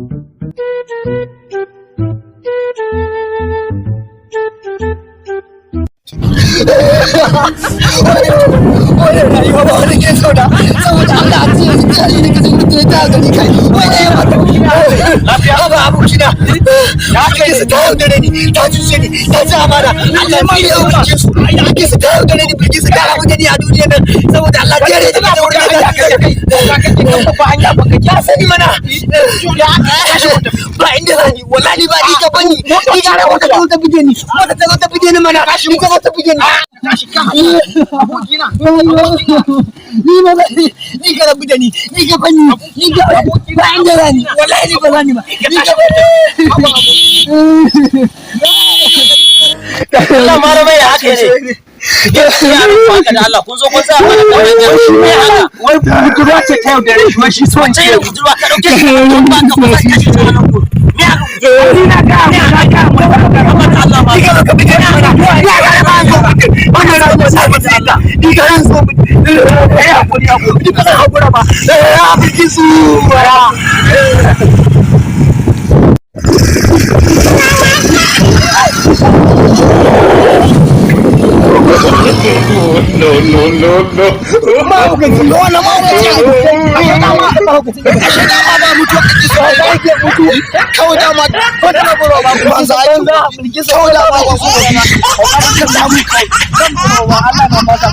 我的rayuwa ba wani ke so da saboda Allah a cikin jari da kasan da ta gani kai wai da yawa lafiya ba abokina ya kai su ta yaudare ni ta cuce ni ta ci amana Allah ma ya umarce su ya kai su ta yaudare ni birki su ta rabu da ni a duniya nan saboda Allah jere da ta wurin da kai ba hanya ba ka sani mana ba inda zani wallahi ba ni ka bani ni ga rabu da ta bige ni wata ta zo ta bige ni mana ni ka zo ta bige ni tashi kan abokina ni ba ni ka rabu da ni ka bani ni ka ba inda zani wallahi ni ba zani ba ni ka Allah mara mai haka ne ya rufa da Allah kun zo kun sa mana kawai wai budurwa ce ta yaudare shi wai shi so ce budurwa ka dauke shi ba ka ba ka shi ta nan ku ni na ga Allah ma ka bi kana mana ya ga ba zo wannan ran ko sai Allah ni ga ran so ya hakuri ni ka san hakura ba ya bi su bara No. Mahaukaci da wani mahaukaci ashe dama ba mutu kake so ba yake mutu kawai dama wata na buro ba kuma za a yi kawai dama ba su ba na ka samu kai kan buro ba Allah na maza